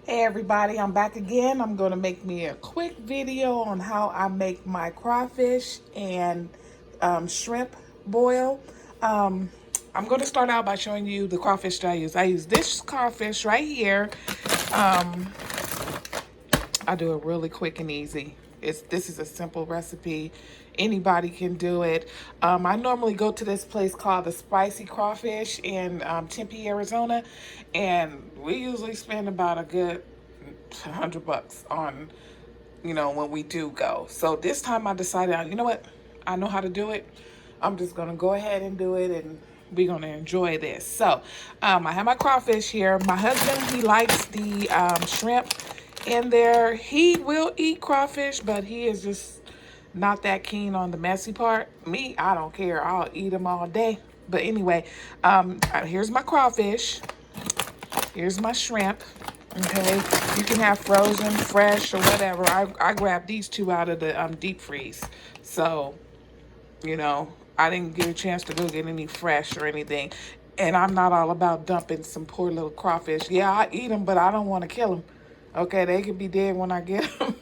Hey everybody, I'm back again. I'm going to make me a quick video on how I make my crawfish and shrimp boil. Um, I'm going to start out by showing you the crawfish that I use. I use this crawfish right here. I do it really quick and easy. This is a simple recipe. Anybody can do it. I normally go to this place called the Spicy Crawfish in Tempe, Arizona, and we usually spend about a good $100 on, when we do go. So this time I decided, you know what? I know how to do it. I'm just gonna go ahead and do it, and we're gonna enjoy this. So I have my crawfish here. My husband, he likes the shrimp in there. He will eat crawfish, but he is just not that keen on the messy part. Me, I don't care. I'll eat them all day. But anyway, here's my crawfish. Here's my shrimp. Okay, you can have frozen, fresh, or whatever. I grabbed these two out of the deep freeze. So, I didn't get a chance to go get any fresh or anything. And I'm not all about dumping some poor little crawfish. Yeah, I eat them, but I don't want to kill them. Okay, they could be dead when I get them.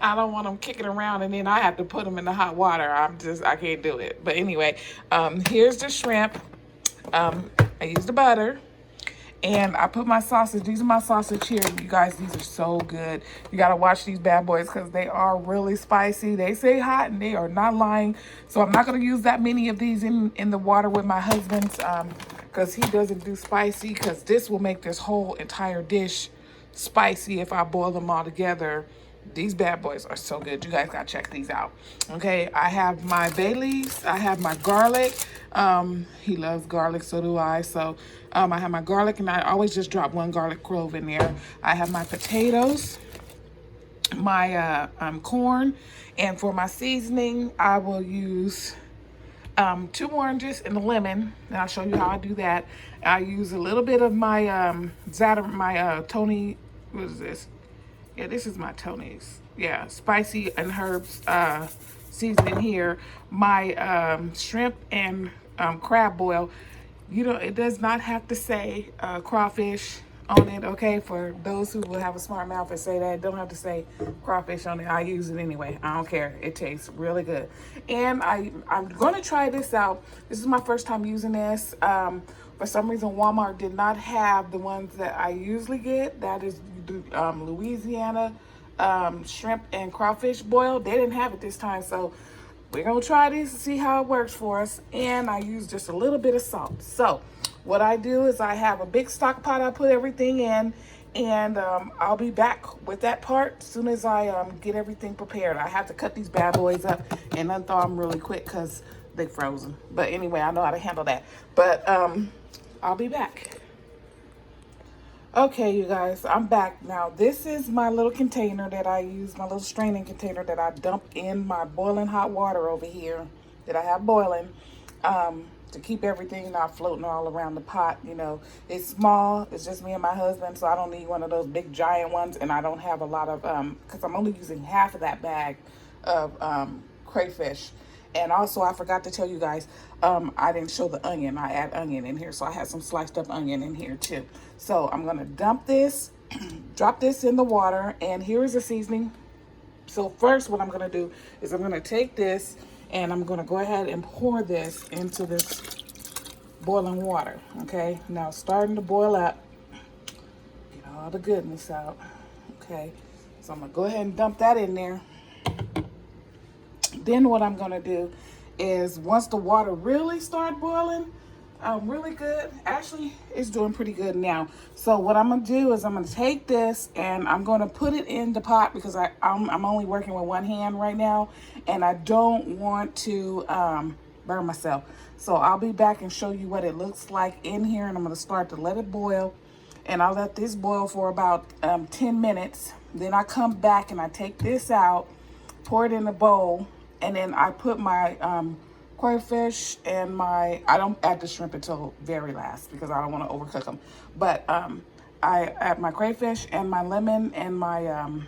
I don't want them kicking around and then I have to put them in the hot water. I can't do it. But anyway, here's the shrimp. I used the butter. And I put my sausage. These are my sausage here. You guys, these are so good. You got to watch these bad boys because they are really spicy. They say hot and they are not lying. So I'm not going to use that many of these in the water with my husband's because he doesn't do spicy, because this will make this whole entire dish spicy if I boil them all together. These bad boys are so good. You guys got to check these out. Okay, I have my bay leaves. I have my garlic. He loves garlic, so do I. So I have my garlic, and I always just drop one garlic clove in there. I have my potatoes, my corn, and for my seasoning, I will use 2 oranges and a lemon, and I'll show you how I do that. I use a little bit of my Tony, what is this? Yeah, this is my Tony's. Yeah, spicy and herbs seasoning here. My shrimp and crab boil. It does not have to say crawfish on it, okay? For those who will have a smart mouth and say that, it don't have to say crawfish on it. I use it anyway. I don't care. It tastes really good. And I'm going to try this out. This is my first time using this. For some reason, Walmart did not have the ones that I usually get. That is Louisiana shrimp and crawfish boil. They didn't have it this time, so we're gonna try this and see how it works for us. And I use just a little bit of salt. So what I do is I have a big stock pot I put everything in, and I'll be back with that part as soon as I get everything prepared. I have to cut these bad boys up and unthaw them really quick because they're frozen. But anyway, I know how to handle that. But I'll be back. Okay, you guys, I'm back now. This is my little container that I use, my little straining container that I dump in my boiling hot water over here that I have boiling to keep everything not floating all around the pot. It's small. It's just me and my husband, so I don't need one of those big giant ones, and I don't have a lot of, because I'm only using half of that bag of crayfish. And also, I forgot to tell you guys, I didn't show the onion. I add onion in here, so I had some sliced up onion in here too. So I'm gonna dump this, drop this in the water, and here is the seasoning. So first, what I'm gonna do is I'm gonna take this and I'm gonna go ahead and pour this into this boiling water. Okay, now it's starting to boil up. Get all the goodness out. Okay, so I'm gonna go ahead and dump that in there. Then what I'm going to do is once the water really start boiling, really good. Actually, it's doing pretty good now. So what I'm going to do is I'm going to take this and I'm going to put it in the pot because I'm only working with one hand right now, and I don't want to burn myself. So I'll be back and show you what it looks like in here, and I'm going to start to let it boil. And I'll let this boil for about 10 minutes. Then I come back and I take this out, pour it in a bowl, and then I put my crayfish and I don't add the shrimp until very last because I don't want to overcook them. But I add my crayfish and my lemon and my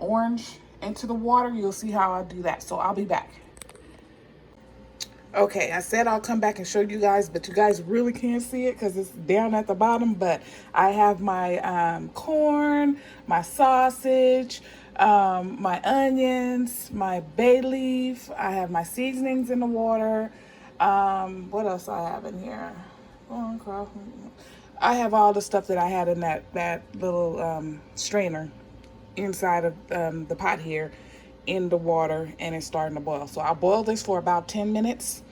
orange into the water. You'll see how I do that. So I'll be back. Okay, I said I'll come back and show you guys, but you guys really can't see it because it's down at the bottom. But I have my corn, my sausage, my onions, my bay leaf. I have my seasonings in the water. What else I have in here? I have all the stuff that I had in that little strainer inside of the pot here in the water, and it's starting to boil. So I'll boil this for about 10 minutes,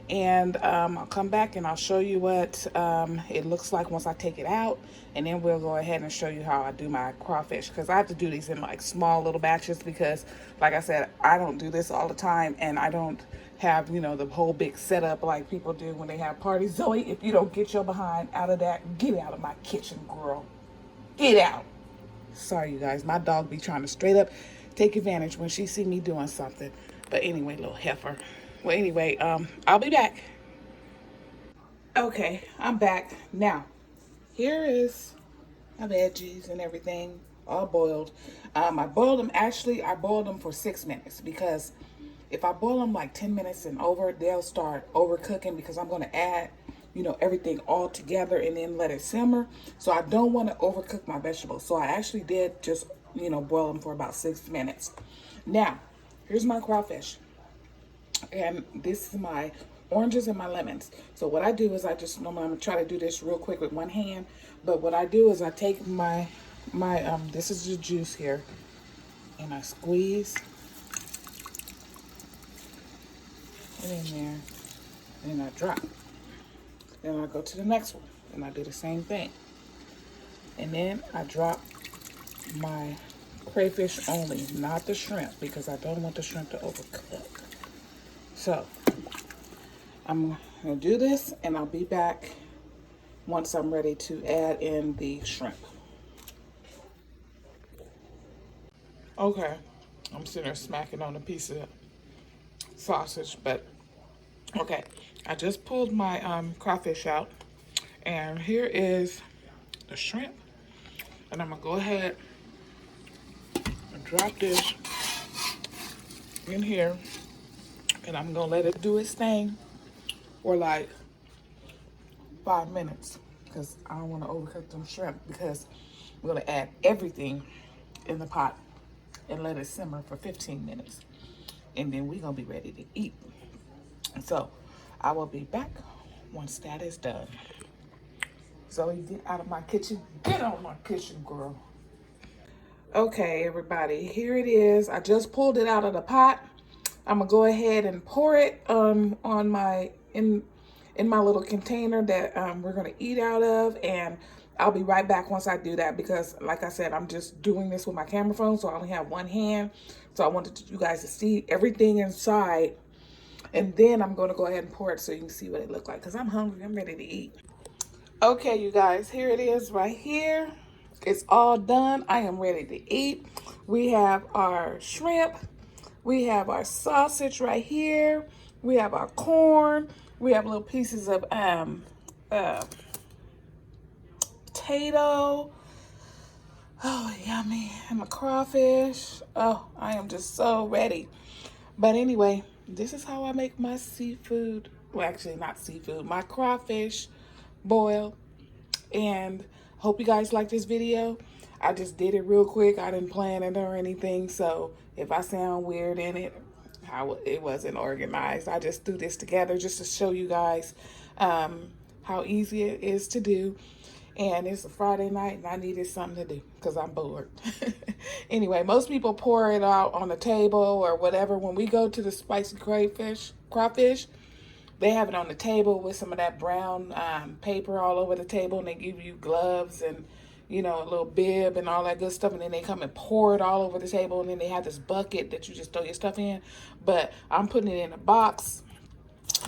and I'll come back and I'll show you what it looks like once I take it out, and then we'll go ahead and show you how I do my crawfish, because I have to do these in like small little batches because, like I said, I don't do this all the time, and I don't have, you know, the whole big setup like people do when they have parties. Zoe, if you don't get your behind out of that, get out of my kitchen, girl. Get out. Sorry, you guys. My dog be trying to straight up take advantage when she see me doing something. But anyway, little heifer. Well, anyway, I'll be back. Okay, I'm back. Now, here is my veggies and everything all boiled. I boiled them for 6 minutes, because if I boil them like 10 minutes and over, they'll start overcooking, because I'm going to add, you know, everything all together and then let it simmer. So I don't want to overcook my vegetables. So I actually did just, you know, boil them for about 6 minutes. Now, here's my crawfish. And this is my oranges and my lemons. So what I do is I'm going to try to do this real quick with one hand. But what I do is I take my this is the juice here, and I squeeze it in there, and I drop. Then I go to the next one, and I do the same thing. And then I drop my crayfish only, not the shrimp, because I don't want the shrimp to overcook. So I'm gonna do this, and I'll be back once I'm ready to add in the shrimp. Okay, I'm sitting there smacking on a piece of sausage, but okay, I just pulled my crawfish out, and here is the shrimp, and I'm gonna go ahead and drop this in here, and I'm gonna let it do its thing for like 5 minutes, because I don't want to overcook them shrimp, because we're gonna add everything in the pot and let it simmer for 15 minutes, and then we're gonna be ready to eat. So I will be back once that is done. So you get out of my kitchen. Get out of my kitchen, girl. Okay, everybody, here it is. I just pulled it out of the pot. I'm gonna go ahead and pour it on my in my little container that we're gonna eat out of, and I'll be right back once I do that, because like I said, I'm just doing this with my camera phone, so I only have one hand. So I wanted you guys to see everything inside, and then I'm going to go ahead and pour it so you can see what it looked like, because I'm hungry. I'm ready to eat. Okay, you guys, here it is right here. It's all done. I am ready to eat. We have our shrimp. We have our sausage right here. We have our corn. We have little pieces of potato. Oh, yummy. And my crawfish. Oh, I am just so ready. But anyway, this is how I make my seafood. Well, actually not seafood, my crawfish boil. And hope you guys like this video. I just did it real quick. I didn't plan it or anything. So if I sound weird in it, it wasn't organized. I just threw this together just to show you guys how easy it is to do. And it's a Friday night, and I needed something to do because I'm bored. Anyway, most people pour it out on the table or whatever. When we go to the spicy crawfish, they have it on the table with some of that brown paper all over the table, and they give you gloves and, you know, a little bib and all that good stuff, and then they come and pour it all over the table, and then they have this bucket that you just throw your stuff in. But I'm putting it in a box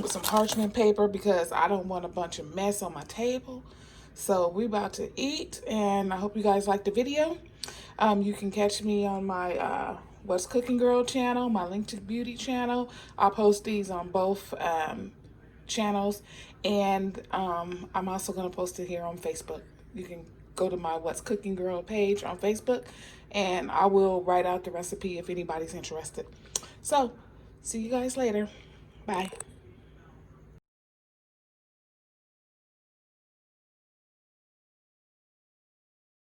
with some parchment paper because I don't want a bunch of mess on my table. So we're about to eat, and I hope you guys liked the video. You can catch me on my What's Cooking Girl channel, my Link to Beauty channel. I'll post these on both channels, and I'm also going to post it here on Facebook. You can go to my What's Cooking Girl page on Facebook, and I will write out the recipe if anybody's interested. So, see you guys later. Bye.